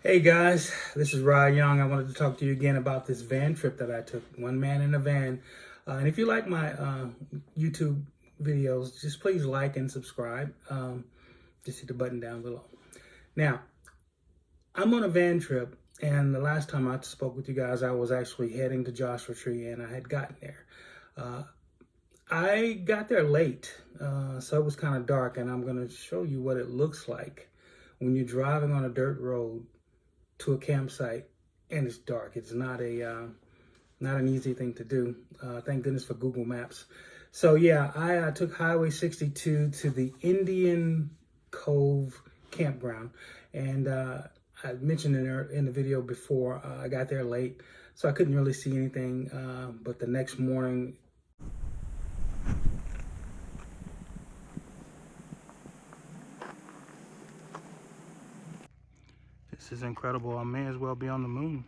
Hey guys, this is Rod Young. I wanted to talk to you again about this van trip that I took. One man in a van. And if you like my YouTube videos, just please like and subscribe. Just hit the button down below. Now, I'm on a van trip, and the last time I spoke with you guys, I was actually heading to Joshua Tree, and I had gotten there. Uh, I got there late, so it was kind of dark, and I'm going to show you what it looks like when you're driving on a dirt road to a campsite and it's dark. It's not an easy thing to do. Thank goodness for Google Maps. So yeah, I took Highway 62 to the Indian Cove campground, and I mentioned in the video before, I got there late, so I couldn't really see anything. But the next morning, this is incredible. I may as well be on the moon.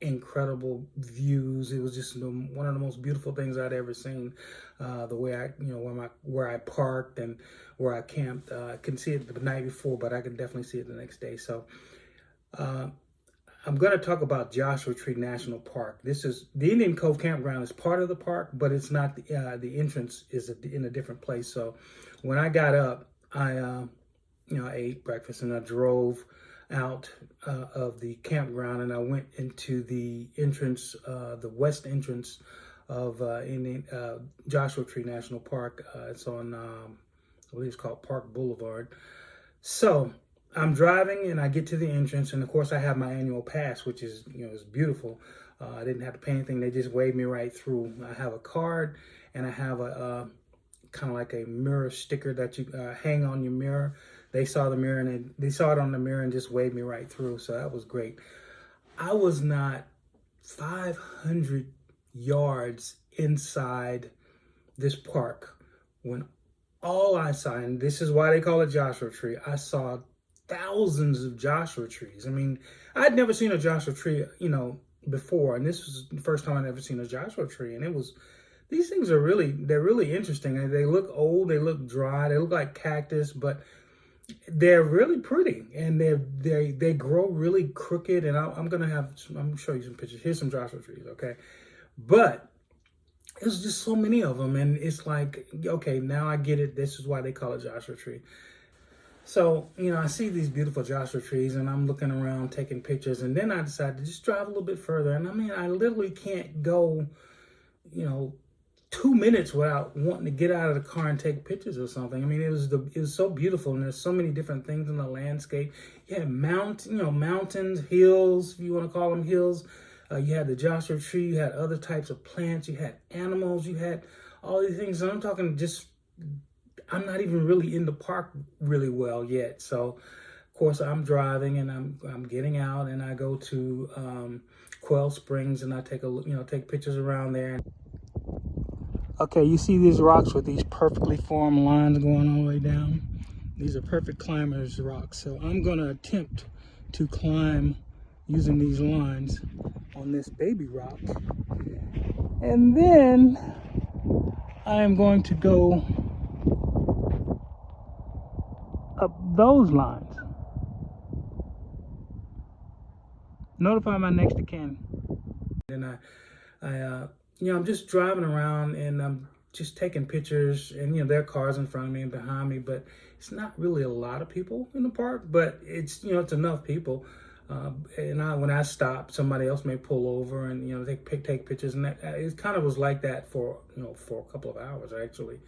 Incredible views. It was just one of the most beautiful things I'd ever seen. The way where I parked and where I camped. I couldn't see it the night before, but I could definitely see it the next day. So I'm going to talk about Joshua Tree National Park. This is the Indian Cove campground is part of the park, but it's not. The entrance is in a different place. So when I got up, I ate breakfast and I drove out of the campground, and I went into the entrance, the west entrance of Joshua Tree National Park. It's on, I believe it's called Park Boulevard. So I'm driving and I get to the entrance, and of course I have my annual pass, which is, is beautiful. I didn't have to pay anything. They just waved me right through. I have a card, and I have a kind of like a mirror sticker that you hang on your mirror. They saw the mirror, and they saw it on the mirror and just waved me right through. So that was great. I was not 500 yards inside this park when all I saw, and this is why they call it Joshua Tree, I saw thousands of Joshua trees. I mean, I'd never seen a Joshua tree, before, and this was the first time I'd ever seen a Joshua tree, and these things they're really interesting. They look old, they look dry, they look like cactus, but they're really pretty, and they grow really crooked. And I'm gonna show you some pictures. Here's some Joshua trees, okay? But there's just so many of them, and it's like, okay, now I get it. This is why they call it Joshua Tree. So, I see these beautiful Joshua trees, and I'm looking around taking pictures, and then I decided to just drive a little bit further. And I mean, I literally can't go, 2 minutes without wanting to get out of the car and take pictures or something. I mean, it was so beautiful, and there's so many different things in the landscape. You had mountains, hills, if you want to call them hills. You had the Joshua Tree. You had other types of plants. You had animals. You had all these things. And I'm not even really in the park really well yet. So, of course, I'm driving, and I'm getting out, and I go to Quail Springs, and I take pictures around there. Okay, you see these rocks with these perfectly formed lines going all the way down? These are perfect climbers rocks. So I'm going to attempt to climb using these lines on this baby rock. And then I am going to go up those lines. Notify my next of kin. And I'm just driving around, and I'm just taking pictures, and there are cars in front of me and behind me, but it's not really a lot of people in the park, but it's it's enough people. And when I stop, somebody else may pull over and take pictures, and it kind of was like that for a couple of hours actually.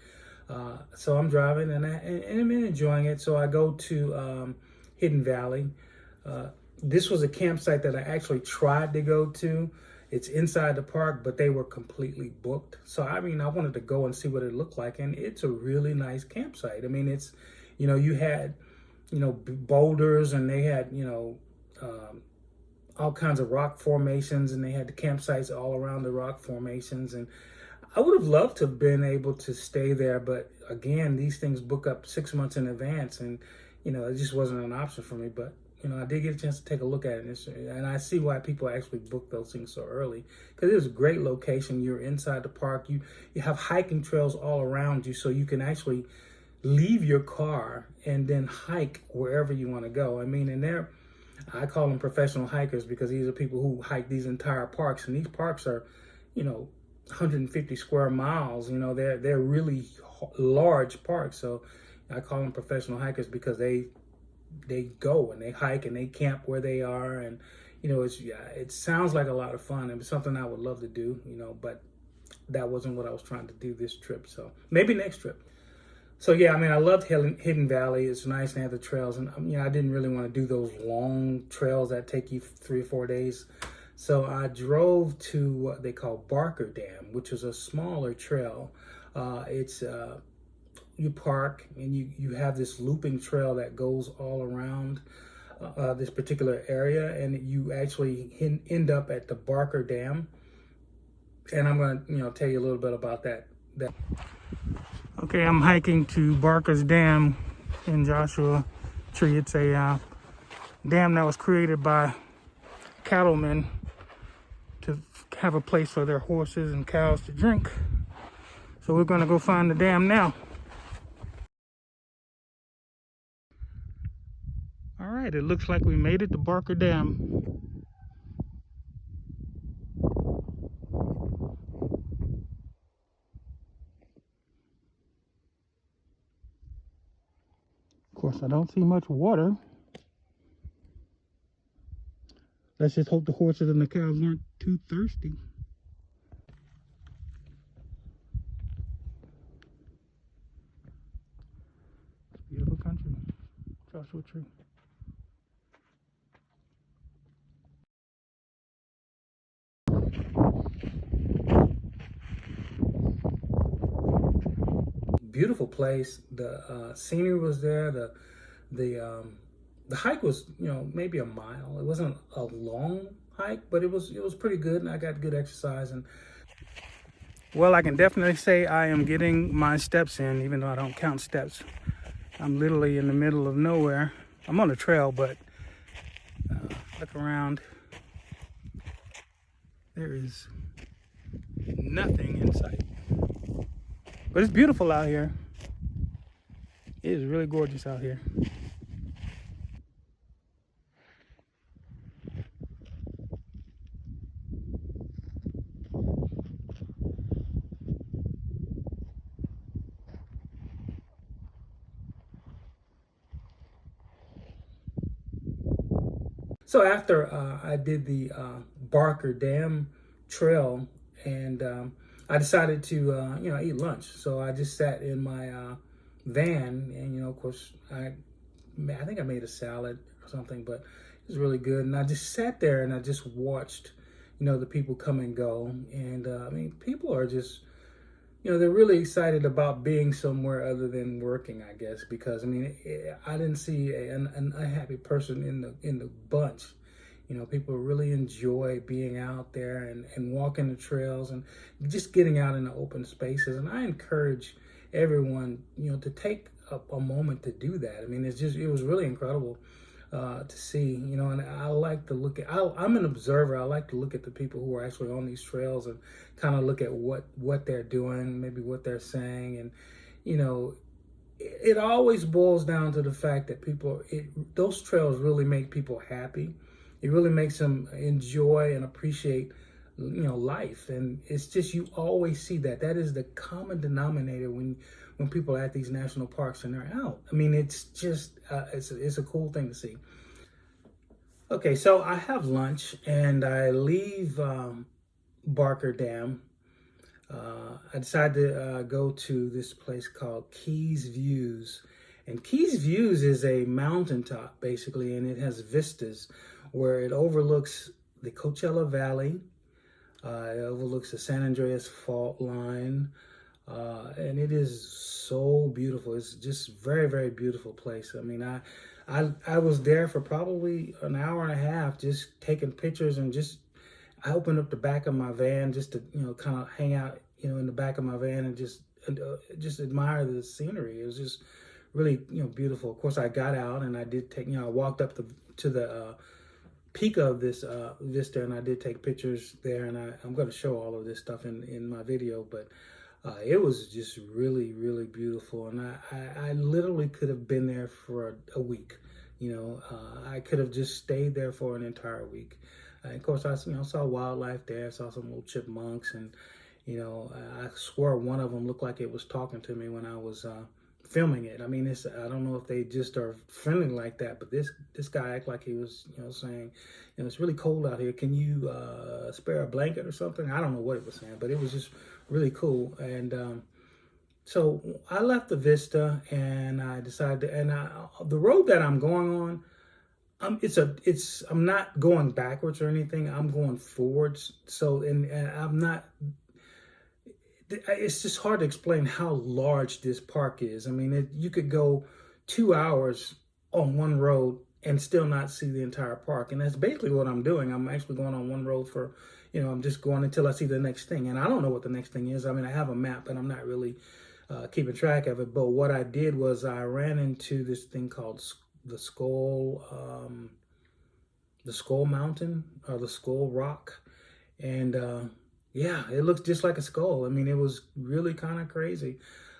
So I'm driving, and I'm enjoying it. So I go to Hidden Valley. This was a campsite that I actually tried to go to. It's inside the park, but they were completely booked. So, I wanted to go and see what it looked like, and it's a really nice campsite. I mean, it's, you had, boulders, and they had, all kinds of rock formations, and they had the campsites all around the rock formations. And I would have loved to have been able to stay there, but again, these things book up 6 months in advance, and it just wasn't an option for me. But I did get a chance to take a look at it, and I see why people actually book those things so early, because it is a great location. You're inside the park. You have hiking trails all around you, so you can actually leave your car and then hike wherever you want to go. I mean, and I call them professional hikers, because these are people who hike these entire parks, and these parks are, 150 square miles. They're really large parks. So I call them professional hikers, because they go and they hike and they camp where they are, and it sounds like a lot of fun, and it's something I would love to do. But that wasn't what I was trying to do this trip. So maybe next trip. So yeah, I mean, I loved Hidden Valley. It's nice to have the trails, and I didn't really want to do those long trails that take you 3 or 4 days. So I drove to what they call Barker Dam, which is a smaller trail. It's you park, and you have this looping trail that goes all around this particular area, and you actually end up at the Barker Dam. And I'm going to tell you a little bit about that. Okay, I'm hiking to Barker's Dam in Joshua Tree. It's a dam that was created by cattlemen to have a place for their horses and cows to drink. So we're going to go find the dam now. All right, it looks like we made it to Barker Dam. Of course, I don't see much water. Let's just hope the horses and the cows aren't too thirsty. Beautiful country, Joshua Tree. Beautiful place. The scenery was there. The hike was, maybe a mile. It wasn't a long hike, but it was pretty good, and I got good exercise. And well, I can definitely say I am getting my steps in, even though I don't count steps. I'm literally in the middle of nowhere. I'm on a trail, but look around. There is nothing in sight. But it's beautiful out here. It is really gorgeous out here. So after I did the Barker Dam Trail, and I decided to eat lunch. So I just sat in my van, and of course I think I made a salad or something, but it was really good. And I just sat there and I just watched the people come and go. And I mean, people are just they're really excited about being somewhere other than working, I guess, because I mean, I didn't see an unhappy person in the bunch. People really enjoy being out there and walking the trails and just getting out in the open spaces. And I encourage everyone, to take a moment to do that. I mean, it was really incredible to see, and I like to look at, I'm an observer. I like to look at the people who are actually on these trails and kind of look at what they're doing, maybe what they're saying. And, it always boils down to the fact that those trails really make people happy. It really makes them enjoy and appreciate, life. And it's just, you always see that is the common denominator when people are at these national parks and they're out. I mean, it's just, it's a cool thing to see. Okay, so I have lunch and I leave Barker Dam. I decided to go to this place called Keys Views. And Keys Views is a mountaintop, basically, and it has vistas where it overlooks the Coachella Valley. It overlooks the San Andreas Fault Line. And it is so beautiful. It's just very, very beautiful place. I mean, I was there for probably an hour and a half just taking pictures, and I opened up the back of my van just to, kind of hang out, in the back of my van and just admire the scenery. It was just really, beautiful. Of course, I got out and I did take, I walked up to the peak of this vista, and I did take pictures there, and I'm going to show all of this stuff in my video, but it was just really, really beautiful, and I literally could have been there for a week. I could have just stayed there for an entire week. Of course, I saw wildlife there. I saw some little chipmunks, and I swore one of them looked like it was talking to me when I was filming it. I mean, I don't know if they just are friendly like that, but this guy acted like he was, saying, it's really cold out here. Can you spare a blanket or something? I don't know what it was saying, but it was just really cool. And so I left the vista, and I decided to, and the road that I'm going on, I'm not going backwards or anything. I'm going forwards. So, and I'm not. It's just hard to explain how large this park is. I mean, you could go 2 hours on one road and still not see the entire park. And that's basically what I'm doing. I'm actually going on one road for, I'm just going until I see the next thing. And I don't know what the next thing is. I mean, I have a map, but I'm not really keeping track of it. But what I did was I ran into this thing called the Skull Mountain, or the Skull Rock. And yeah, it looks just like a skull. I mean, it was really kind of crazy.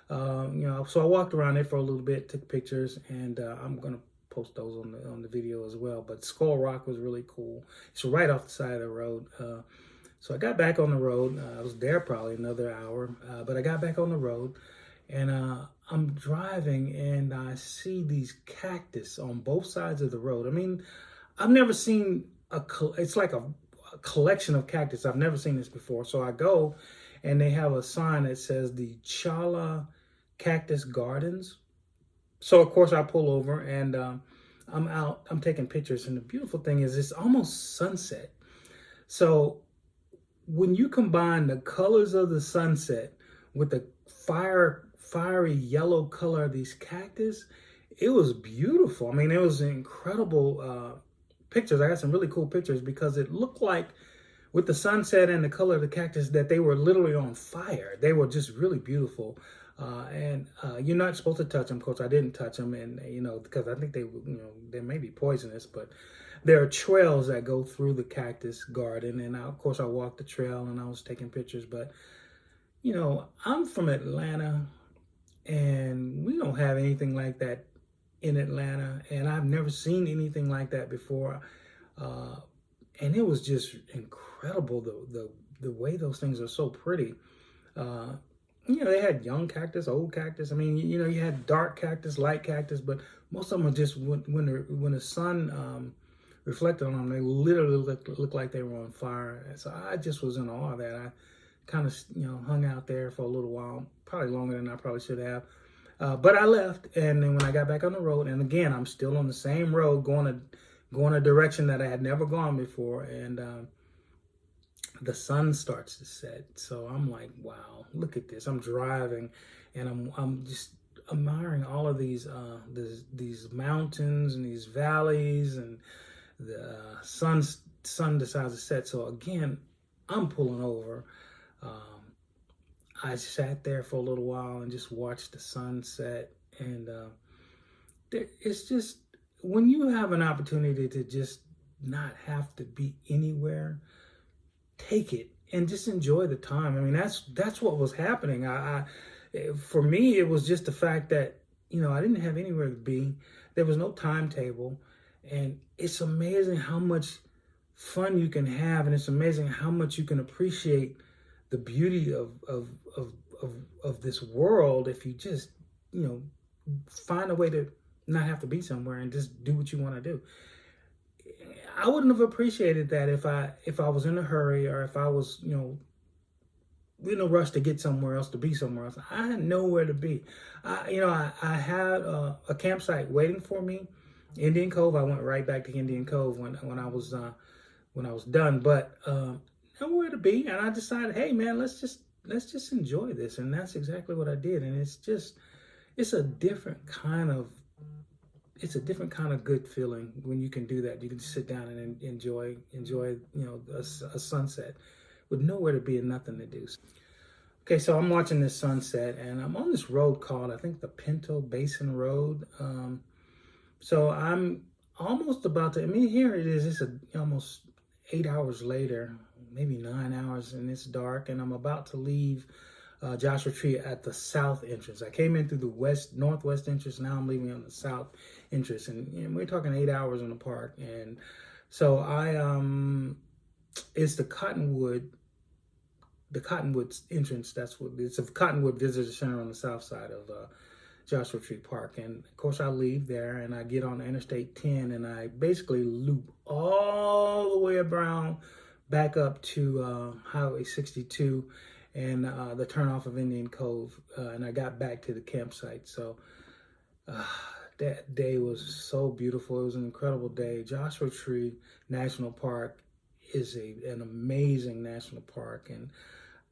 So I walked around it for a little bit, took pictures, and I'm gonna post those on the video as well. But Skull Rock was really cool. It's right off the side of the road. So I got back on the road. I was there probably another hour, but I got back on the road, and I'm driving, and I see these cactus on both sides of the road. I mean, I've never seen it's like a collection of cactus. I've never seen this before. So I go, and they have a sign that says the Chala Cactus Gardens. So of course I pull over, and I'm out, I'm taking pictures, and the beautiful thing is it's almost sunset. So when you combine the colors of the sunset with the fiery yellow color of these cactus, it was beautiful. I mean, it was incredible pictures. I got some really cool pictures because it looked like, with the sunset and the color of the cactus, that they were literally on fire. They were just really beautiful. And you're not supposed to touch them. Of course, I didn't touch them, and because I think they may be poisonous. But there are trails that go through the cactus garden, and of course I walked the trail and I was taking pictures. But I'm from Atlanta, and we don't have anything like that in Atlanta, and I've never seen anything like that before. And it was just incredible, the way those things are so pretty. They had young cactus, old cactus. I mean, you had dark cactus, light cactus, but most of them are just, when the sun reflected on them, they literally looked like they were on fire. So I just was in awe of that. I kind of, hung out there for a little while, probably longer than I probably should have. But I left, and then when I got back on the road, and again, I'm still on the same road, going a direction that I had never gone before, and the sun starts to set. So I'm like, wow, look at this. I'm driving, and I'm just admiring all of these mountains and these valleys, and the sun decides to set. So again, I'm pulling over. I sat there for a little while and just watched the sunset, and it's just, when you have an opportunity to just not have to be anywhere, take it and just enjoy the time. I mean, that's what was happening. For me, it was just the fact that I didn't have anywhere to be. There was no timetable, and it's amazing how much fun you can have, and it's amazing how much you can appreciate the beauty of this world if you just find a way to not have to be somewhere and just do what you want to do. I wouldn't have appreciated that if I was in a hurry, or if I was in a rush to get somewhere else, to be somewhere else. I had nowhere to be. I had a campsite waiting for me, Indian Cove. I went right back to Indian Cove when I was done, but nowhere to be. And I decided, hey man, let's just enjoy this, and that's exactly what I did. And it's a different kind of good feeling when you can do that. You can sit down and enjoy a sunset with nowhere to be and nothing to do. Okay, so I'm watching this sunset, and I'm on this road called, I think, the Pinto Basin Road. So I'm almost about to, I mean, here it is. It's almost 8 hours later, maybe 9 hours, and it's dark, and I'm about to leave Joshua Tree at the south entrance. I came in through the northwest entrance. Now I'm leaving on the south entrance, and we're talking 8 hours in the park. And so it's the Cottonwood entrance. That's what it's a Cottonwood Visitor Center on the south side of Joshua Tree Park. And of course, I leave there and I get on Interstate 10 and I basically loop all the way around back up to Highway 62 and the turnoff of Indian Cove. And I got back to the campsite. So that day was so beautiful. It was an incredible day. Joshua Tree National Park is an amazing national park. And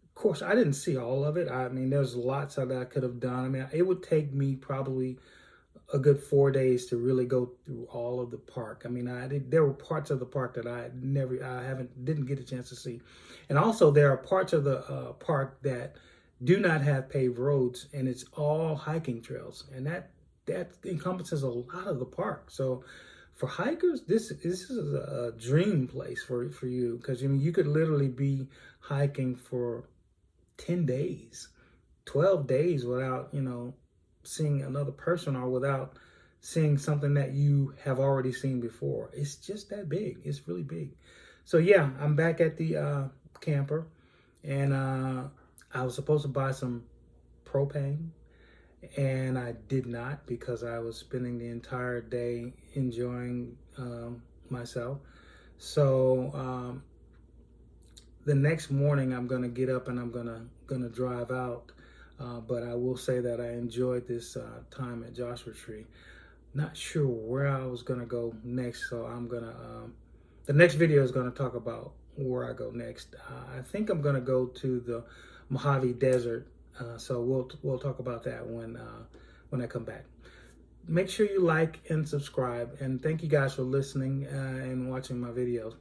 of course, I didn't see all of it. I mean, there's lots that I could have done. I mean, it would take me probably a good 4 days to really go through all of the park. I mean, there were parts of the park that didn't get a chance to see. And also there are parts of the park that do not have paved roads, and it's all hiking trails. And that encompasses a lot of the park. So for hikers, this is a dream place for you, because I mean, you could literally be hiking for 10 days, 12 days without, seeing another person or without seeing something that you have already seen before. It's just that big. It's really big. So yeah, I'm back at the camper, and I was supposed to buy some propane, and I did not, because I was spending the entire day enjoying myself. So the next morning I'm gonna get up and I'm gonna drive out. But I will say that I enjoyed this time at Joshua Tree. Not sure where I was gonna go next, so I'm gonna. The next video is gonna talk about where I go next. I think I'm gonna go to the Mojave Desert. So we'll talk about that when I come back. Make sure you like and subscribe, and thank you guys for listening and watching my videos.